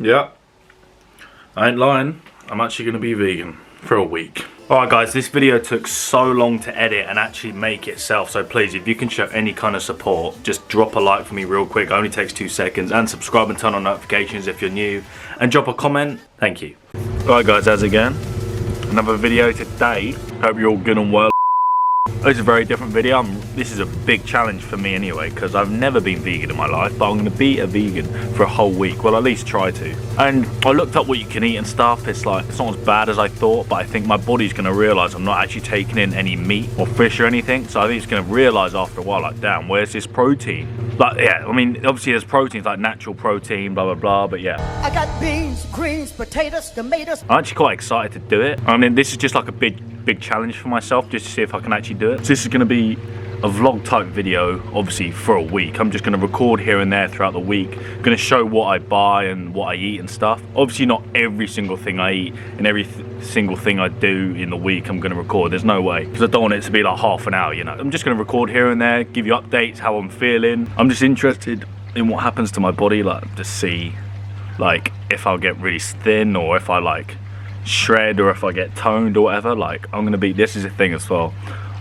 Yeah, I ain't lying. I'm actually going to be vegan for a week. Alright guys, this video took so long to edit and actually make itself, so please, if you can show any kind of support, just drop a like for me real quick. It only takes 2 seconds, and subscribe and turn on notifications if you're new, and drop a comment. Thank you. Alright guys, how's it going? Another video today. Hope you're all good and well. It's a very different video. This is a big challenge for me anyway, because I've never been vegan in my life, but I'm going to be a vegan for a whole week. Well, at least try to. And I looked up what you can eat and stuff. It's not as bad as I thought, but I think my body's going to realise I'm not actually taking in any meat or fish or anything. So I think it's going to realise after a while, like, damn, where's this protein? Like, yeah, I mean, obviously there's proteins like natural protein, blah, blah, blah, but yeah. I got beans, greens, potatoes, tomatoes. I'm actually quite excited to do it. I mean, this is just like a big challenge for myself, just to see if I can actually do it. So this is going to be a vlog type video, obviously for a week. I'm just going to record here and there throughout the week. I'm going to show what I buy and what I eat and stuff. Obviously not every single thing I eat and every single thing I do in the week I'm going to record. There's no way, because I don't want it to be like half an hour, you know. I'm just going to record here and there, give you updates, how I'm feeling. I'm just interested in what happens to my body, like to see like if I'll get really thin or if I like shred or if I get toned or whatever. Like, I'm gonna be, this is a thing as well,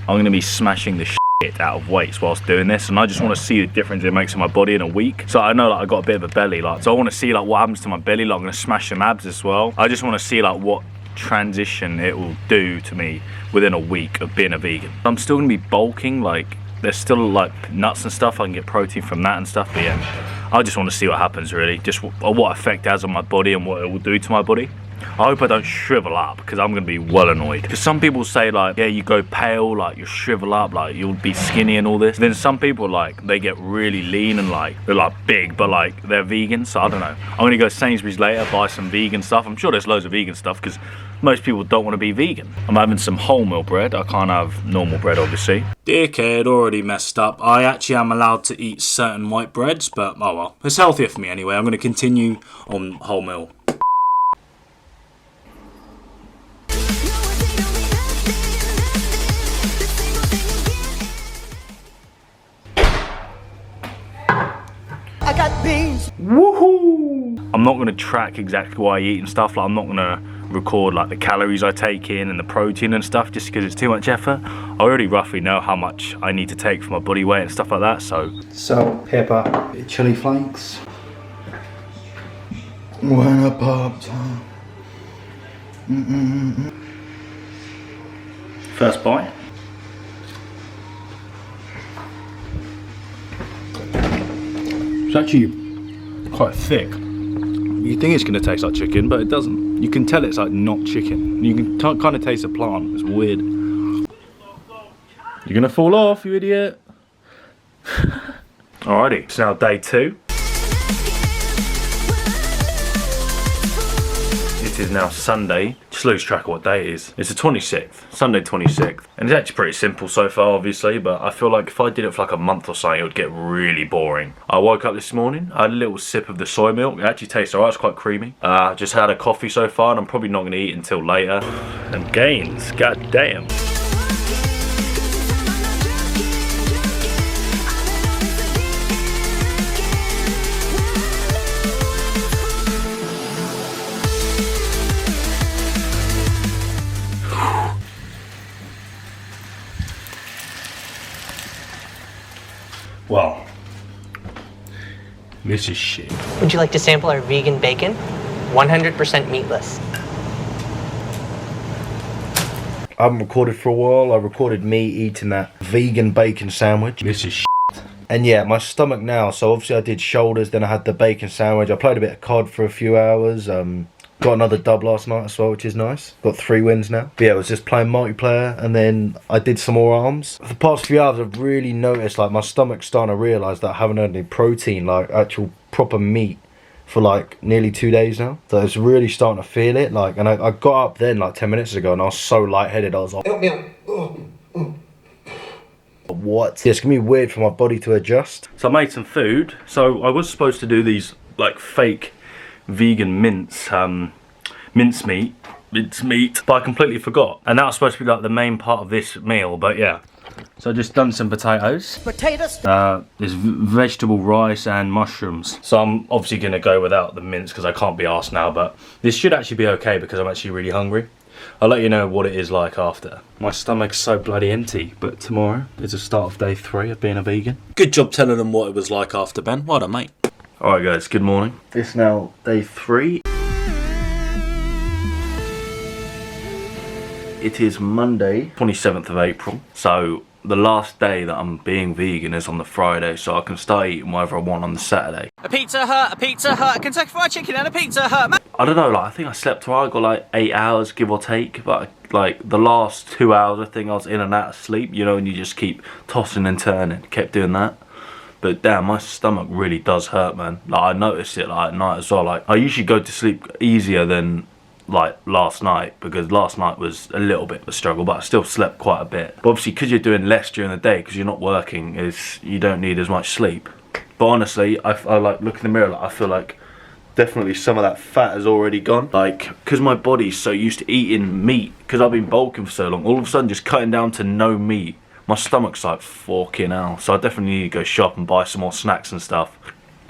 I'm gonna be smashing the shit out of weights whilst doing this, and I just want to see the difference it makes in my body in a week. So I know like I got a bit of a belly, like, so I want to see like what happens to my belly. Like, I'm gonna smash some abs as well. I just want to see like what transition it will do to me within a week of being a vegan. I'm still gonna be bulking, like there's still like nuts and stuff, I can get protein from that and stuff, but yeah, I just want to see what happens really, just what effect it has on my body and what it will do to my body. I hope I don't shrivel up, because I'm going to be well annoyed. Because some people say like, yeah, you go pale, like you shrivel up, like you'll be skinny and all this. Then some people like, they get really lean and like, they're like big, but like they're vegan. So I don't know. I'm going to go Sainsbury's later, buy some vegan stuff. I'm sure there's loads of vegan stuff, because most people don't want to be vegan. I'm having some wholemeal bread. I can't have normal bread, obviously. Dickhead, already messed up. I actually am allowed to eat certain white breads, but oh well. It's healthier for me anyway. I'm going to continue on wholemeal. I got beans. Woohoo! I'm not going to track exactly what I eat and stuff. Like, I'm not going to record like the calories I take in and the protein and stuff, just because it's too much effort. I already roughly know how much I need to take for my body weight and stuff like that. So salt, pepper, chili flakes. When I popped. First bite. It's actually quite thick. You think it's going to taste like chicken, but it doesn't. You can tell it's like not chicken. You can kind of taste the plant. It's weird. You're going to fall off, you idiot. Alrighty, it's now day 2. It is now Sunday. Just lose track of what day it is. It's the 26th, Sunday 26th. And it's actually pretty simple so far, obviously, but I feel like if I did it for like a month or something, it would get really boring. I woke up this morning, I had a little sip of the soy milk. It actually tastes alright, it's quite creamy. Just had a coffee so far, and I'm probably not going to eat until later. And gains, god damn. Well, this is shit. Would you like to sample our vegan bacon? 100% meatless. I haven't recorded for a while. I recorded me eating that vegan bacon sandwich. This is shit. And yeah, my stomach now, so obviously I did shoulders, then I had the bacon sandwich. I played a bit of COD for a few hours. Got another dub last night as well, which is nice. Got 3 wins now. But yeah, I was just playing multiplayer, and then I did some more arms. For the past few hours, I've really noticed like my stomach's starting to realise that I haven't had any protein, like actual proper meat, for like nearly 2 days now. So it's really starting to feel it. Like, and I got up then like 10 minutes ago, and I was so lightheaded. I was like, what? Yeah, it's gonna be weird for my body to adjust. So I made some food. So I was supposed to do these like fake vegan mincemeat, but I completely forgot. And that was supposed to be like the main part of this meal, but yeah. So I just done some potatoes. There's vegetable rice and mushrooms. So I'm obviously gonna go without the mince because I can't be arsed now, but this should actually be okay because I'm actually really hungry. I'll let you know what it is like after. My stomach's so bloody empty, but tomorrow is the start of day 3 of being a vegan. Good job telling them what it was like after, Ben. Well done, mate. Alright guys, good morning. It's now day 3. It is Monday, 27th of April. So the last day that I'm being vegan is on the Friday, so I can start eating whatever I want on the Saturday. A Pizza Hut, a Kentucky Fried Chicken and a Pizza Hut. I don't know, like I think I slept right, I got like 8 hours give or take, but like the last 2 hours I think I was in and out of sleep, you know, and you just keep tossing and turning, kept doing that. But damn, my stomach really does hurt, man. Like I noticed it like at night as well. Like I usually go to sleep easier than like last night, because last night was a little bit of a struggle, but I still slept quite a bit. But obviously because you're doing less during the day, because you're not working, you don't need as much sleep. But honestly, I like look in the mirror, like I feel like definitely some of that fat has already gone. Like, because my body's so used to eating meat, because I've been bulking for so long, all of a sudden just cutting down to no meat, my stomach's like fucking hell. So I definitely need to go shop and buy some more snacks and stuff.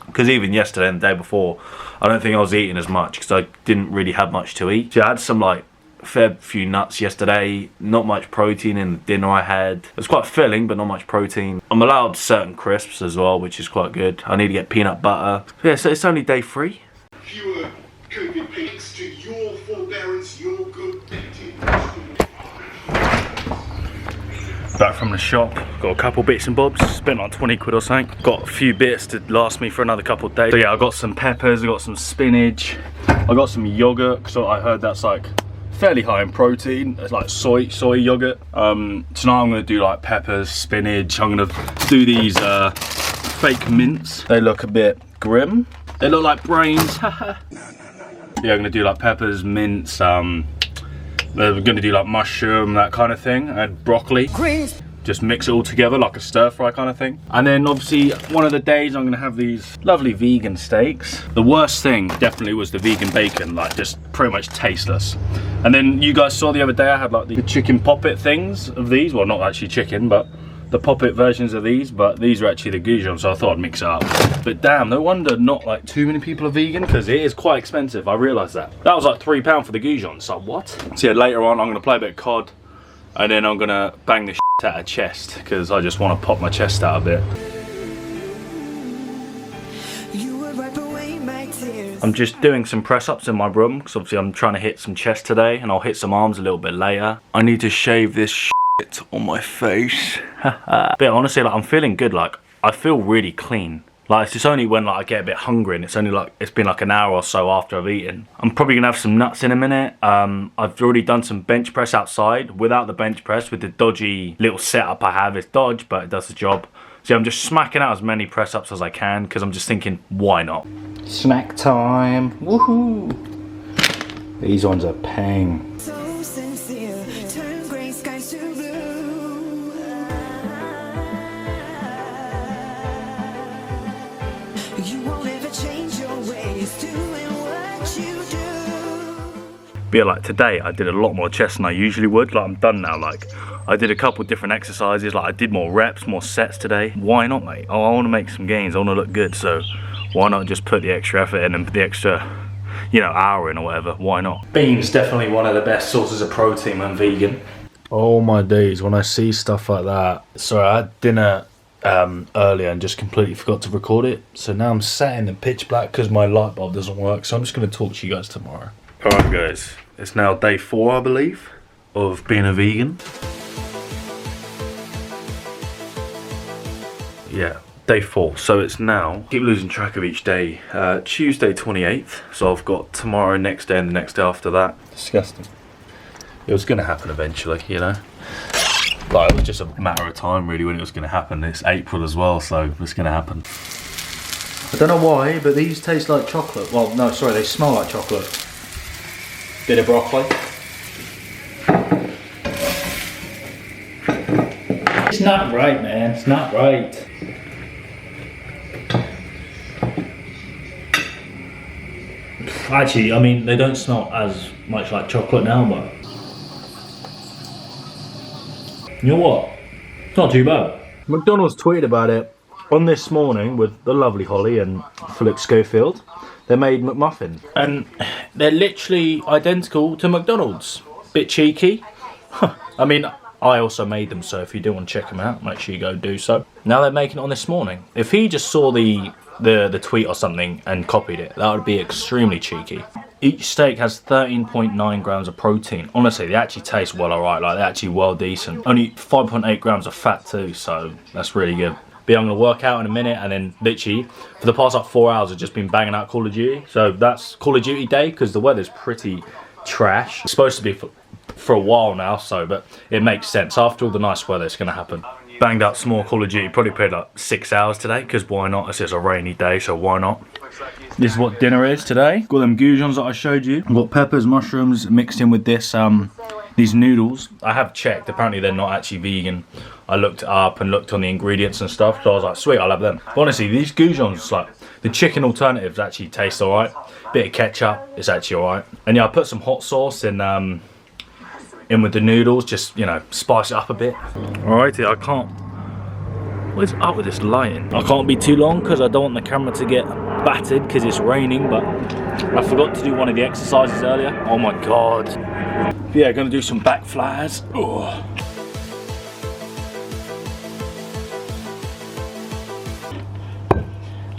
Because even yesterday and the day before, I don't think I was eating as much because I didn't really have much to eat. So I had some like fair few nuts yesterday, not much protein in the dinner I had. It was quite filling, but not much protein. I'm allowed certain crisps as well, which is quite good. I need to get peanut butter. Yeah, so it's only day 3. Fewer COVID pigs to your forbearance, your good Back from the shop, got a couple bits and bobs, spent like 20 quid or something. Got a few bits to last me for another couple of days. So yeah, I got some peppers, I got some spinach, I got some yogurt, because I heard that's like fairly high in protein. It's like soy yogurt. Tonight I'm gonna do like peppers, spinach. I'm gonna do these fake mints. They look a bit grim. They look like brains. Yeah, I'm gonna do like peppers, mints, we're gonna do like mushroom, that kind of thing, and broccoli. Greens. Just mix it all together like a stir fry kind of thing. And then obviously one of the days I'm gonna have these lovely vegan steaks. The worst thing definitely was the vegan bacon, like just pretty much tasteless. And then you guys saw the other day I had like the chicken poppet things of these. Well, not actually chicken, but the poppet versions of these, but these are actually the goujon, so I thought I'd mix it up. But damn, no wonder not like too many people are vegan, because it is quite expensive. I realised that. That was like £3 for the goujon, so what? So yeah, later on I'm gonna play a bit of COD, and then I'm gonna bang the shit out of chest, because I just want to pop my chest out a bit. I'm just doing some press-ups in my room, because obviously I'm trying to hit some chest today, and I'll hit some arms a little bit later. I need to shave this shit on my face. But honestly, like I'm feeling good. Like I feel really clean. Like it's just only when like I get a bit hungry, and it's only like it's been like an hour or so after I've eaten. I'm probably gonna have some nuts in a minute. I've already done some bench press outside without the bench press, with the dodgy little setup I have. It's dodge, but it does the job. So I'm just smacking out as many press ups as I can, because I'm just thinking, why not? Snack time. Woohoo! These ones are pang. But yeah, like today I did a lot more chest than I usually would. Like I'm done now. Like I did a couple different exercises. Like I did more reps, more sets today. Why not, mate? Oh, I want to make some gains. I want to look good. So why not just put the extra effort in and put the extra, you know, hour in or whatever? Why not? Beans definitely one of the best sources of protein when vegan. Oh my days, when I see stuff like that. Sorry, I had dinner earlier and just completely forgot to record it. So now I'm sat in the pitch black because my light bulb doesn't work. So I'm just going to talk to you guys tomorrow. Alright guys, it's now day 4 I believe of being a vegan. Yeah, day 4. So it's now, keep losing track of each day, Tuesday 28th. So I've got tomorrow, next day and the next day after that. Disgusting. It was going to happen eventually, you know. Like it was just a matter of time really when it was going to happen. It's April as well, so it's going to happen. I don't know why, but these taste like chocolate. Well, no, sorry, they smell like chocolate. Bit of broccoli. It's not right, man. It's not right. Actually, I mean, they don't smell as much like chocolate now, but you know what? Not too bad. McDonald's tweeted about it on This Morning with the lovely Holly and Felix Schofield. They made McMuffins. And they're literally identical to McDonald's. Bit cheeky. I mean, I also made them, so if you do want to check them out, make sure you go do so. Now they're making it on This Morning. If he just saw the tweet or something and copied it, that would be extremely cheeky. Each steak has 13.9 grams of protein. Honestly, they actually taste well alright, like they're actually well decent. Only 5.8 grams of fat too, so that's really good. But yeah, I'm gonna work out in a minute, and then literally for the past like 4 hours I've just been banging out Call of Duty. So that's Call of Duty day, because the weather's pretty trash. It's supposed to be for a while now, so, but it makes sense. After all the nice weather, it's gonna happen. Banged out some more Call of Duty, probably played like 6 hours today, because why not? It's just a rainy day, so why not? This is what dinner is today. Got them goujons that I showed you. I've got peppers, mushrooms mixed in with this, these noodles. I have checked, apparently they're not actually vegan. I looked it up and looked on the ingredients and stuff, so I was like, sweet, I'll have them. But honestly, these goujons, like, the chicken alternatives actually taste alright. Bit of ketchup, it's actually alright. And yeah, I put some hot sauce in with the noodles, just, you know, spice it up a bit. Alrighty, I can't... What is up with this lighting? I can't be too long because I don't want the camera to get battered because it's raining, but I forgot to do one of the exercises earlier. Oh my god. But yeah, gonna do some back flies. Oh.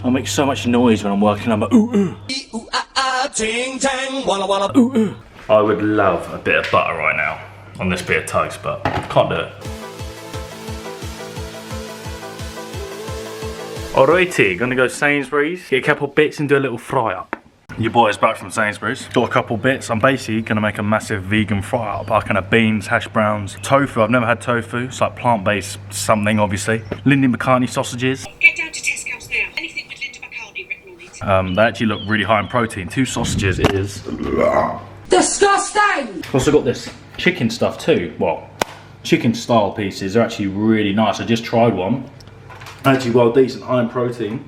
I make so much noise when I'm working. I'm like, ooh, ooh. Ooh, ting, tang, walla, walla. Ooh, ooh. I would love a bit of butter right now on this bit of toast, but can't do it. Alrighty, gonna go Sainsbury's, get a couple bits and do a little fry up. Your boy is back from Sainsbury's. Got a couple bits. I'm basically gonna make a massive vegan fry up. Like kind of beans, hash browns, tofu. I've never had tofu. It's like plant-based something, obviously. Lindy McCartney sausages. Get down to Tesco's now. Anything with Linda McCartney written on it. They actually look really high in protein. 2 sausages is Disgusting! also got this chicken stuff too. Well, chicken style pieces. They're actually really nice. I just tried one. Actually well decent, high in protein.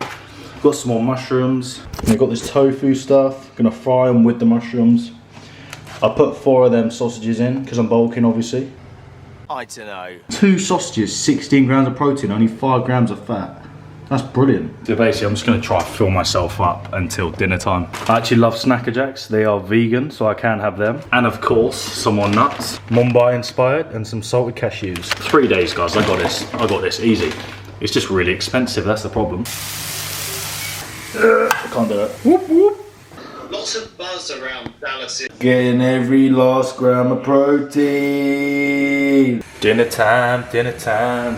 Got some more mushrooms. And I've got this tofu stuff. Gonna fry them with the mushrooms. I put 4 of them sausages in because I'm bulking, obviously. I don't know. 2 sausages, 16 grams of protein, only 5 grams of fat. That's brilliant. So basically, I'm just gonna try to fill myself up until dinner time. I actually love Snacker Jacks. They are vegan, so I can have them. And of course, some more nuts. Mumbai inspired and some salted cashews. 3 days, guys. I got this. I got this easy. It's just really expensive. That's the problem. I can't do it. Whoop whoop. Lots of buzz around Dallas. Getting every last gram of protein. Dinner time, dinner time.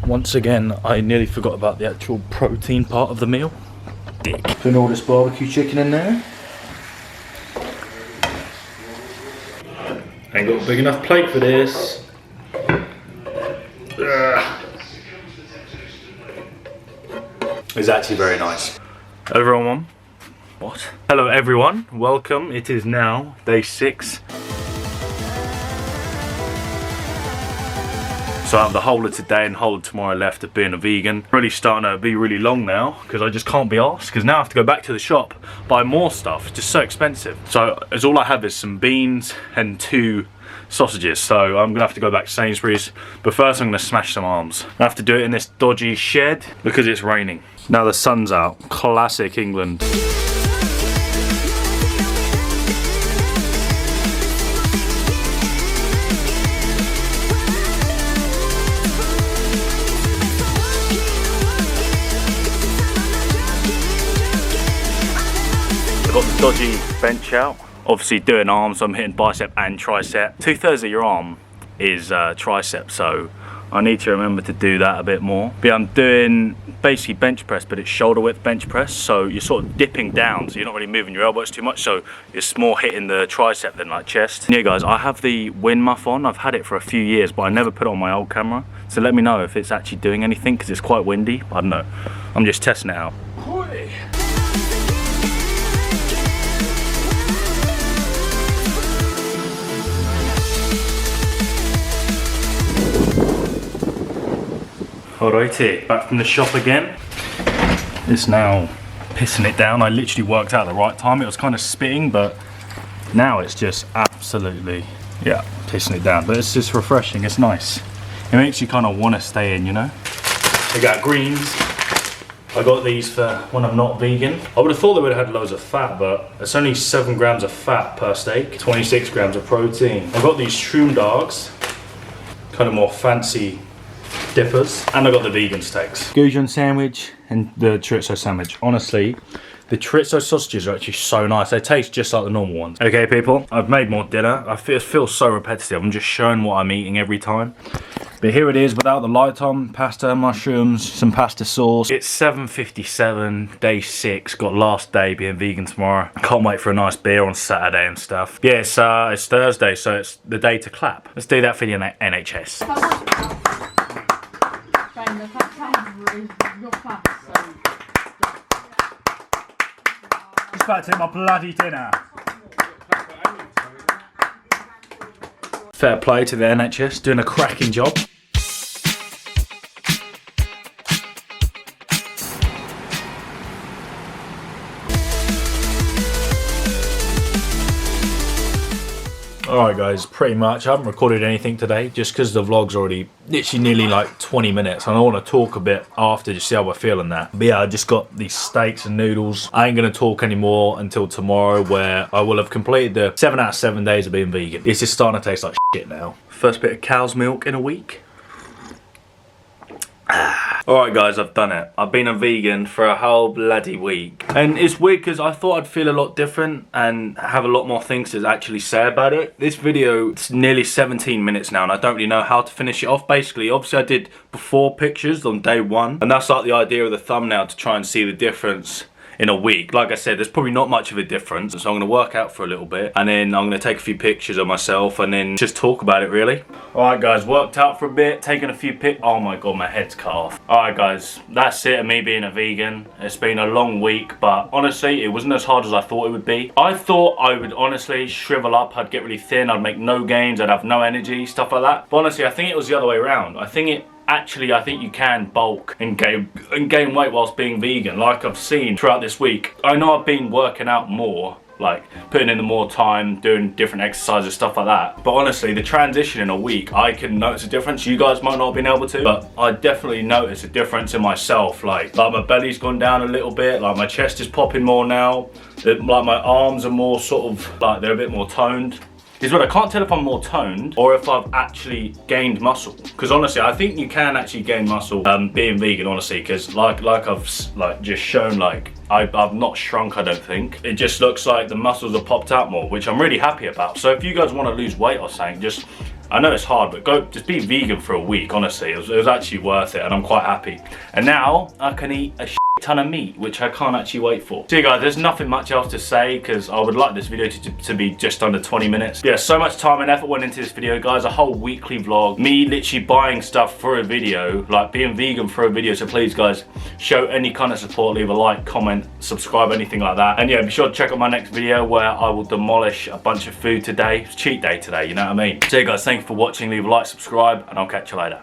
Once again, I nearly forgot about the actual protein part of the meal. Dick. Putting all this barbecue chicken in there. Ain't got a big enough plate for this. It's actually very nice. Everyone, what? Hello everyone, welcome. It is now day 6. So I have the whole of today and whole of tomorrow left of being a vegan. Really starting to be really long now because I just can't be arsed, because now I have to go back to the shop, buy more stuff. It's just so expensive. So as all I have is some beans and 2 sausages. So I'm gonna have to go back to Sainsbury's, but first I'm gonna smash some arms. I have to do it in this dodgy shed because it's raining. Now the sun's out. Classic England. I've got the dodgy bench out. Obviously doing arms, I'm hitting bicep and tricep. 2/3 of your arm is tricep, so I need to remember to do that a bit more. But I'm doing basically bench press, but it's shoulder width bench press, so you're sort of dipping down, so you're not really moving your elbows too much, so it's more hitting the tricep than like chest. Yeah guys, I have the wind muff on. I've had it for a few years, but I never put it on my old camera, so let me know if it's actually doing anything, because it's quite windy. I don't know, I'm just testing it out. Alrighty, back from the shop again. It's now pissing it down. I literally worked out at the right time. It was kind of spitting, but now it's just absolutely, yeah, pissing it down. But it's just refreshing, it's nice. It makes you kind of want to stay in, you know? I got greens. I got these for when I'm not vegan. I would have thought they would have had loads of fat, but it's only 7 grams of fat per steak, 26 grams of protein. I got these shroom dogs, kind of more fancy dippers, and I got the vegan steaks. Goujon sandwich and the chorizo sandwich. Honestly, the chorizo sausages are actually so nice. They taste just like the normal ones. Okay, people, I've made more dinner. I feel so repetitive. I'm just showing what I'm eating every time. But here it is without the light on. Pasta, mushrooms, some pasta sauce. It's 7:57, day 6. Got last day being vegan tomorrow. Can't wait for a nice beer on Saturday and stuff. Yeah, it's Thursday, so it's the day to clap. Let's do that for the NHS. Just about to hit my bloody dinner. Fair play to the NHS, doing a cracking job. Alright guys, pretty much. I haven't recorded anything today just because the vlog's already literally nearly like 20 minutes and I want to talk a bit after just see how we're feeling that. But yeah, I just got these steaks and noodles. I ain't going to talk anymore until tomorrow where I will have completed the 7 out of 7 days of being vegan. It's just starting to taste like shit now. First bit of cow's milk in a week. Alright guys, I've done it. I've been a vegan for a whole bloody week. And it's weird because I thought I'd feel a lot different and have a lot more things to actually say about it. This video, it's nearly 17 minutes now and I don't really know how to finish it off. Basically, obviously I did before pictures on day 1. And that's like the idea of the thumbnail, to try and see the difference in a week. Like I said, there's probably not much of a difference, so I'm going to work out for a little bit and then I'm going to take a few pictures of myself and then just talk about it really. Alright guys, worked out for a bit, taking a few pics. Oh my god, my head's cut off. Alright guys, that's it of me being a vegan. It's been a long week, but honestly it wasn't as hard as I thought it would be. I thought I would honestly shrivel up, I'd get really thin, I'd make no gains, I'd have no energy, stuff like that. But honestly I think it was the other way around. I think you can bulk and gain weight whilst being vegan, like I've seen throughout this week. I know I've been working out more, like putting in the more time, doing different exercises, stuff like that. But honestly, the transition in a week, I can notice a difference. You guys might not have been able to, but I definitely notice a difference in myself. Like my belly's gone down a little bit, like my chest is popping more now. Like my arms are more sort of, like they're a bit more toned. Is what I can't tell if I'm more toned or if I've actually gained muscle. Because honestly, I think you can actually gain muscle being vegan, honestly. Because like I've just shown, like I've not shrunk, I don't think. It just looks like the muscles have popped out more, which I'm really happy about. So if you guys want to lose weight or something, just, I know it's hard, but just be vegan for a week, honestly. It was actually worth it and I'm quite happy. And now I can eat a ton of meat, which I can't actually wait for. So yeah guys, there's nothing much else to say because I would like this video to be just under 20 minutes. But yeah, so much time and effort went into this video guys, a whole weekly vlog, me literally buying stuff for a video, like being vegan for a video. So please guys, show any kind of support, leave a like, comment, subscribe, anything like that. And yeah, be sure to check out my next video where I will demolish a bunch of food today. It's cheat day today, you know what I mean? So yeah guys, thanks for watching, leave a like, subscribe, and I'll catch you later.